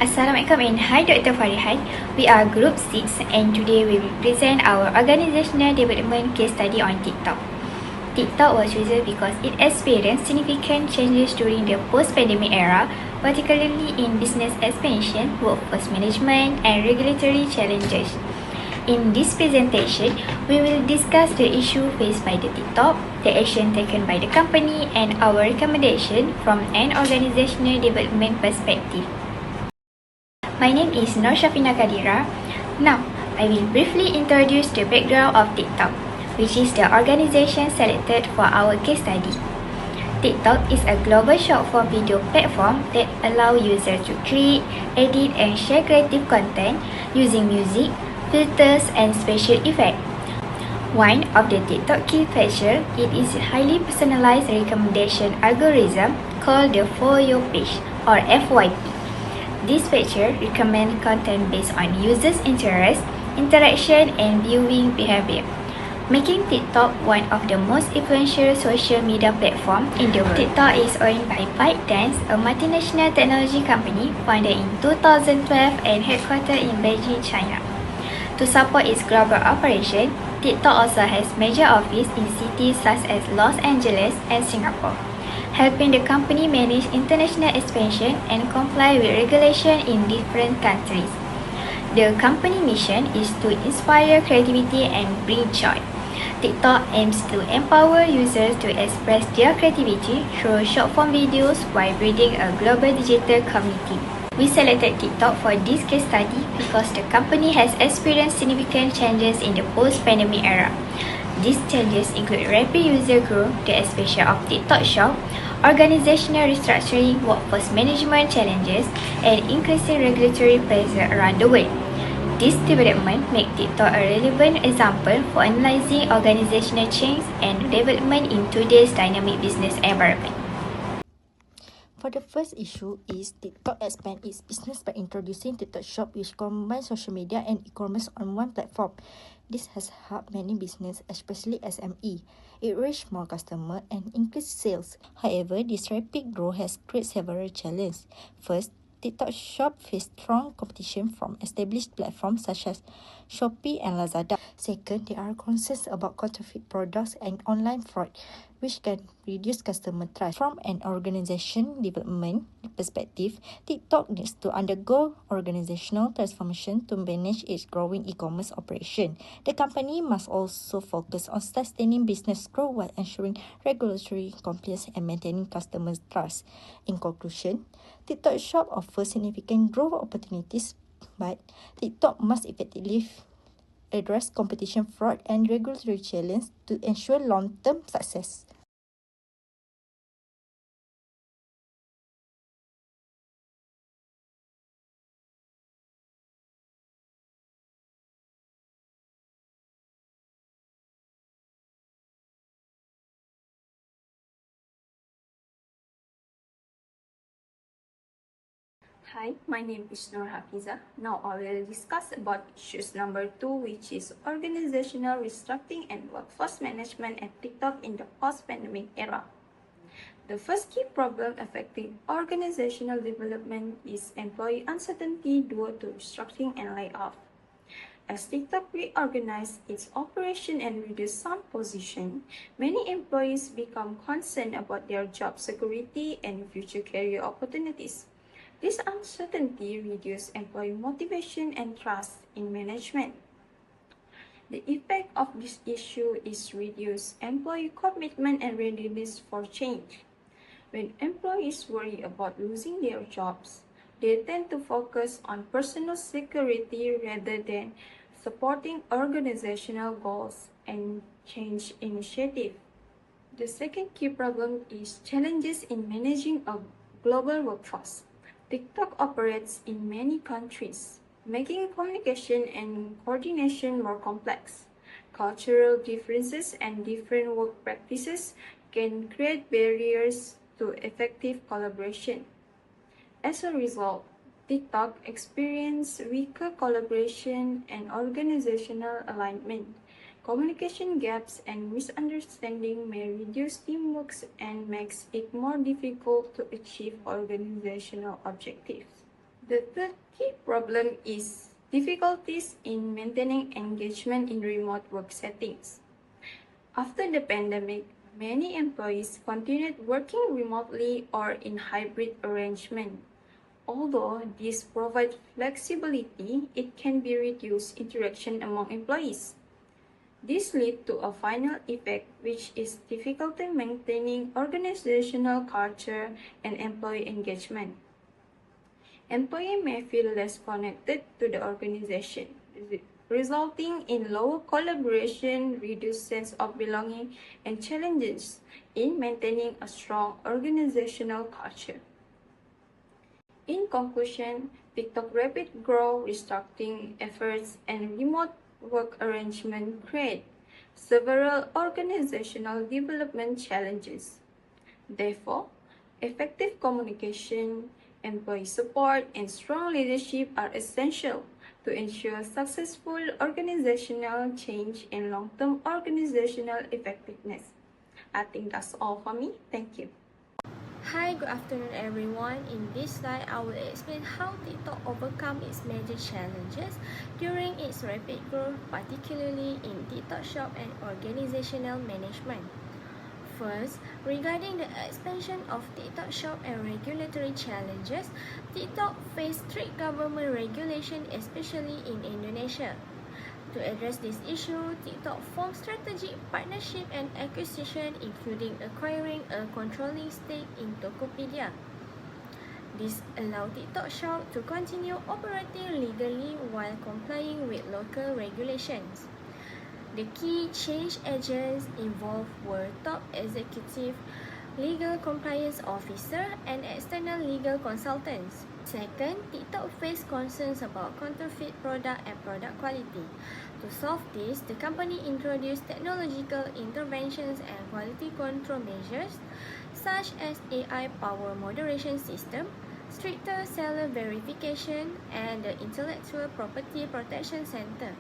Assalamualaikum and hi Dr. Farihan. We are Group 6 and today we will present our organizational development case study on TikTok. TikTok was chosen because it experienced significant changes during the post-pandemic era, particularly in business expansion, workforce management, and regulatory challenges. In this presentation, we will discuss the issue faced by the TikTok, the action taken by the company, and our recommendation from an organizational development perspective. My name is Nur Shafina Kadira. Now, I will briefly introduce the background of TikTok, which is the organization selected for our case study. TikTok is a global short-form video platform that allows users to create, edit, and share creative content using music, filters, and special effects. One of the TikTok key features is a highly personalized recommendation algorithm called the For You page or FYP. This feature recommends content based on users' interest, interaction, and viewing behavior, making TikTok one of the most influential social media platforms in the world. TikTok is owned by ByteDance, a multinational technology company founded in 2012 and headquartered in Beijing, China. To support its global operation, TikTok also has major offices in cities such as Los Angeles and Singapore, helping the company manage international expansion and comply with regulation in different countries. The company mission is to inspire creativity and bring joy. TikTok aims to empower users to express their creativity through short-form videos while building a global digital community. We selected TikTok for this case study because the company has experienced significant changes in the post-pandemic era. These changes include rapid user growth, the expansion of TikTok Shop, organizational restructuring, workforce management challenges, and increasing regulatory pressure around the world. This development makes TikTok a relevant example for analyzing organizational change and development in today's dynamic business environment. For the first issue is TikTok expand its business by introducing TikTok Shop, which combines social media and e-commerce on one platform. This has helped many businesses, especially SME. It reached more customers and increased sales. However, this rapid growth has created several challenges. First, TikTok Shop faced strong competition from established platforms such as Shopee and Lazada. Second, there are concerns about counterfeit products and online fraud, which can reduce customer trust. From an organization development perspective, TikTok needs to undergo organizational transformation to manage its growing e-commerce operation. The company must also focus on sustaining business growth while ensuring regulatory compliance and maintaining customers' trust. In conclusion, TikTok Shop offers significant growth opportunities, but TikTok must effectively address competition, fraud, and regulatory challenges to ensure long-term success. Hi, my name is Nur Hafiza. Now I will discuss about issues number 2, which is organizational restructuring and workforce management at TikTok in the post-pandemic era. The first key problem affecting organizational development is employee uncertainty due to restructuring and layoff. As TikTok reorganized its operation and reduced some positions, many employees become concerned about their job security and future career opportunities. This uncertainty reduces employee motivation and trust in management. The effect of this issue is reduced employee commitment and readiness for change. When employees worry about losing their jobs, they tend to focus on personal security rather than supporting organizational goals and change initiatives. The second key problem is challenges in managing a global workforce. TikTok operates in many countries, making communication and coordination more complex. Cultural differences and different work practices can create barriers to effective collaboration. As a result, TikTok experiences weaker collaboration and organizational alignment. Communication gaps and misunderstanding may reduce teamwork and makes it more difficult to achieve organizational objectives. The third key problem is difficulties in maintaining engagement in remote work settings. After the pandemic, many employees continued working remotely or in hybrid arrangement. Although this provides flexibility, it can be reduced interaction among employees. This leads to a final effect, which is difficulty maintaining organizational culture and employee engagement. Employees may feel less connected to the organization, resulting in lower collaboration, reduced sense of belonging, and challenges in maintaining a strong organizational culture. In conclusion, TikTok rapid growth, restructuring efforts, and remote work arrangement create several organizational development challenges. Therefore, effective communication, employee support, and strong leadership are essential to ensure successful organizational change and long-term organizational effectiveness. I think that's all for me. Thank you. Hi, good afternoon everyone. In this slide, I will explain how TikTok overcome its major challenges during its rapid growth, particularly in TikTok Shop and organizational management. First, regarding the expansion of TikTok Shop and regulatory challenges, TikTok faced strict government regulation, especially in Indonesia. To address this issue, TikTok formed strategic partnership and acquisition, including acquiring a controlling stake in Tokopedia. This allowed TikTok Shop to continue operating legally while complying with local regulations. The key change agents involved were top executive, legal compliance officer, and external legal consultants. Second, TikTok faced concerns about counterfeit product and product quality. To solve this, the company introduced technological interventions and quality control measures such as AI power moderation system, stricter seller verification, and the Intellectual Property Protection Center.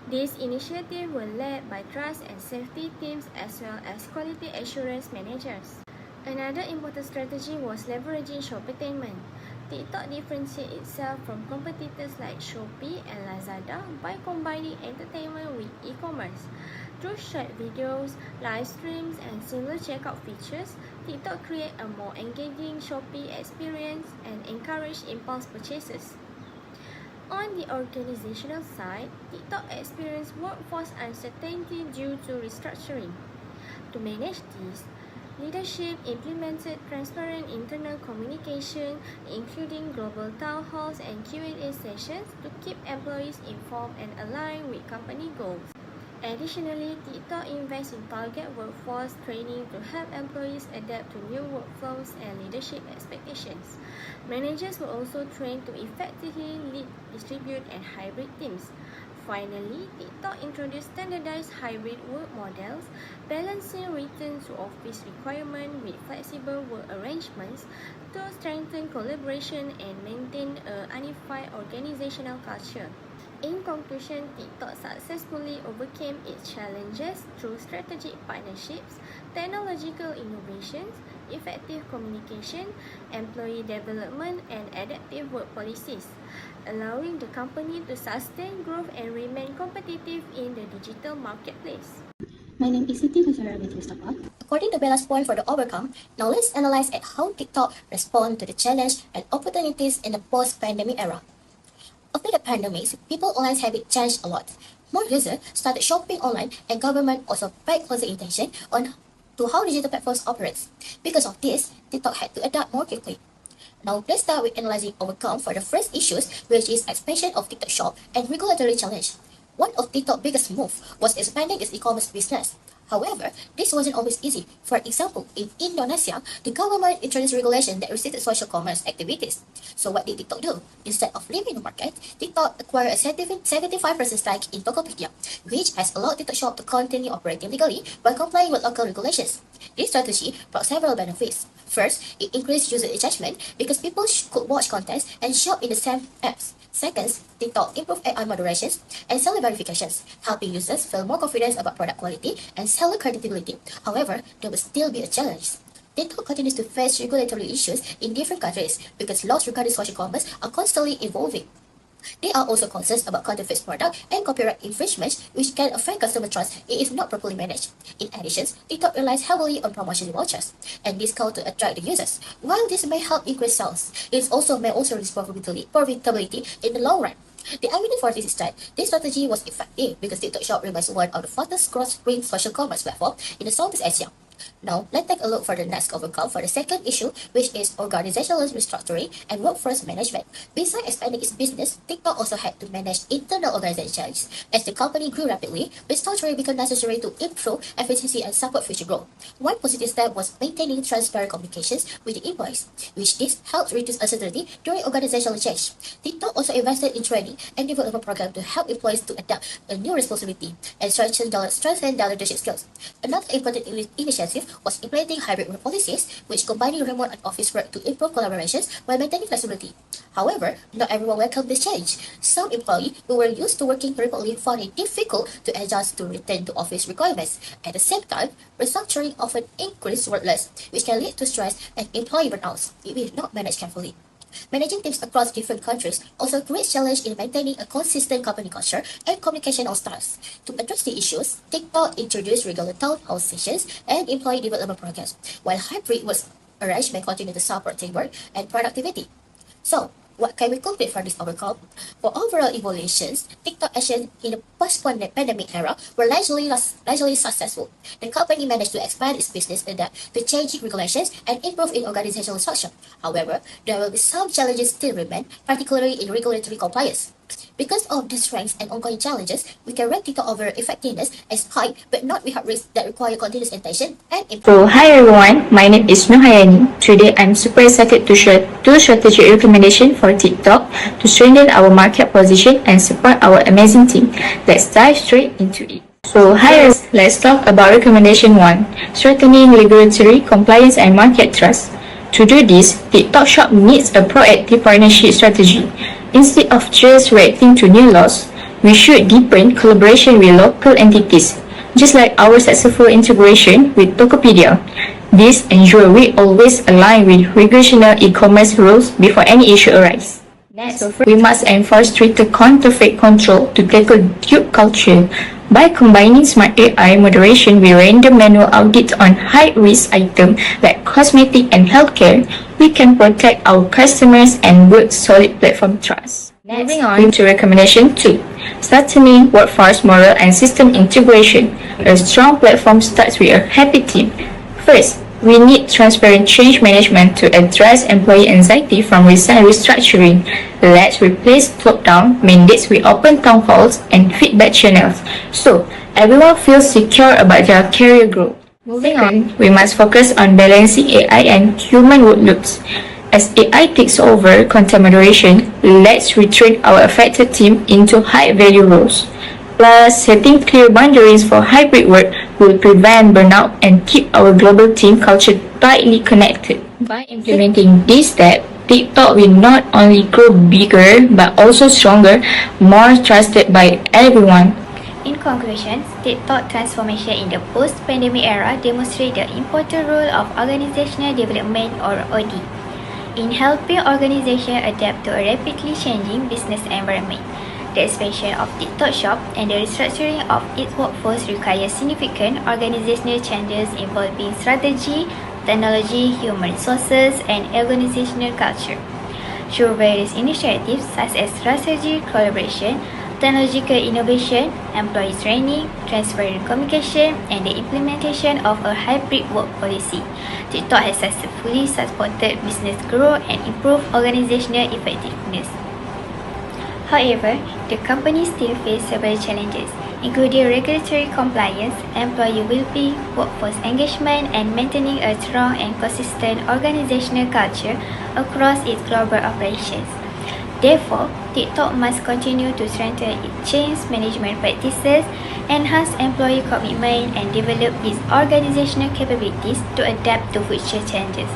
These initiatives were led by trust and safety teams as well as quality assurance managers. Another important strategy was leveraging shoptainment. TikTok differentiates itself from competitors like Shopee and Lazada by combining entertainment with e-commerce. Through short videos, live streams, and similar checkout features, TikTok creates a more engaging Shopee experience and encourages impulse purchases. On the organizational side, TikTok experienced workforce uncertainty due to restructuring. To manage this, leadership implemented transparent internal communication, including global town halls and Q&A sessions to keep employees informed and aligned with company goals. Additionally, TikTok invests in target workforce training to help employees adapt to new workflows and leadership expectations. Managers were also trained to effectively lead, distribute, and hybrid teams. Finally, TikTok introduced standardized hybrid work models, balancing return to office requirements with flexible work arrangements to strengthen collaboration and maintain a unified organizational culture. In conclusion, TikTok successfully overcame its challenges through strategic partnerships, technological innovations, effective communication, employee development, and adaptive work policies, allowing the company to sustain growth and remain competitive in the digital marketplace. My name is Siti HRM645. According to Bella's point for the overcome, now let's analyze at how TikTok respond to the challenge and opportunities in the post-pandemic era. After the pandemic, people's online habits changed a lot. More users started shopping online, and government also paid closer attention on to how digital platforms operate. Because of this, TikTok had to adapt more quickly. Now let's start with analyzing overcome for the first issues, which is expansion of TikTok Shop and regulatory challenge. One of TikTok's biggest moves was expanding its e-commerce business. However, this wasn't always easy. For example, in Indonesia, the government introduced regulations that restricted social commerce activities. So what did TikTok do? Instead of leaving the market, TikTok acquired a 75% stake in Tokopedia, which has allowed TikTok Shop to continue operating legally while complying with local regulations. This strategy brought several benefits. First, it increased user engagement because people could watch content and shop in the same apps. Second, TikTok improved AI moderations and seller verifications, helping users feel more confident about product quality and seller credibility. However, there will still be a challenge. TikTok continues to face regulatory issues in different countries because laws regarding social commerce are constantly evolving. They are also concerns about counterfeit product and copyright infringements, which can affect customer trust if not properly managed. In addition, TikTok relies heavily on promotion vouchers and discounts to attract the users. While this may help increase sales, it also may also risk profitability in the long run. The evidence for this is that this strategy was effective because TikTok Shop remains one of the fastest cross-screen social commerce platforms in the Southeast Asia. Now, let's take a look for the next overcome for the second issue, which is organizational restructuring and workforce management. Besides expanding its business, TikTok also had to manage internal organizations. As the company grew rapidly, restructuring became necessary to improve efficiency and support future growth. One positive step was maintaining transparent communications with the employees, which this helped reduce uncertainty during organizational change. TikTok also invested in training and development programs to help employees to adapt a new responsibility and strengthen their leadership skills. Another important initiative was implementing hybrid work policies, which combining remote and office work to improve collaborations while maintaining flexibility. However, not everyone welcomed this change. Some employees who were used to working remotely found it difficult to adjust to return to office requirements. At the same time, restructuring often increased workloads, which can lead to stress and employee burnouts if not managed carefully. Managing teams across different countries also creates challenge in maintaining a consistent company culture and communication on staff. To address the issues, TikTok introduced regular town hall sessions and employee development programs, while hybrid work arrangement continue to support teamwork and productivity. So, what can we conclude from this overcome? For overall evaluations, TikTok actions in the post-pandemic era were largely successful. The company managed to expand its business, adapt to changing regulations, and improve its organizational structure. However, there will be some challenges still remain, particularly in regulatory compliance. Because of these strengths and ongoing challenges, we can rank TikTok over effectiveness as high, but not without risks that require continuous attention and improvement. So, hi everyone, my name is Nuhayani. Today, I'm super excited to share two strategic recommendations for TikTok to strengthen our market position and support our amazing team. Let's dive straight into it. So, hi, let's talk about recommendation 1, strengthening regulatory compliance and market trust. To do this, TikTok Shop needs a proactive partnership strategy. Instead of just reacting to new laws, we should deepen collaboration with local entities, just like our successful integration with Tokopedia. This ensures we always align with regional e-commerce rules before any issue arises. Next, we must enforce stricter counterfeit control to tackle dupe culture. By combining smart AI moderation with random manual audits on high-risk items like cosmetic and healthcare, we can protect our customers and build solid platform trust. Next, moving on to recommendation 2, strengthening workforce morale and system integration. A strong platform starts with a happy team. First, we need transparent change management to address employee anxiety from recent restructuring. Let's replace top-down mandates with open town halls and feedback channels, so everyone feels secure about their career growth. Moving on, we must focus on balancing AI and human workloads. As AI takes over content moderation, let's retrain our affected team into high-value roles. Plus, setting clear boundaries for hybrid work will prevent burnout and keep our global team culture tightly connected. By implementing this step, TikTok will not only grow bigger but also stronger, more trusted by everyone. In conclusion, TikTok transformation in the post-pandemic era demonstrates the important role of organizational development or OD in helping organizations adapt to a rapidly changing business environment. The expansion of TikTok Shop and the restructuring of its workforce requires significant organizational changes involving strategy, technology, human resources, and organizational culture. Through various initiatives such as strategy collaboration, technological innovation, employee training, transparent communication, and the implementation of a hybrid work policy, TikTok has successfully supported business growth and improved organizational effectiveness. However, the company still faces several challenges, including regulatory compliance, employee well-being, workforce engagement, and maintaining a strong and consistent organizational culture across its global operations. Therefore, TikTok must continue to strengthen its change management practices, enhance employee commitment, and develop its organizational capabilities to adapt to future changes.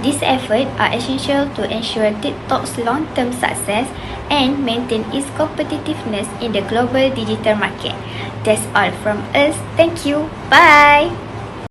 These efforts are essential to ensure TikTok's long-term success and maintain its competitiveness in the global digital market. That's all from us. Thank you. Bye!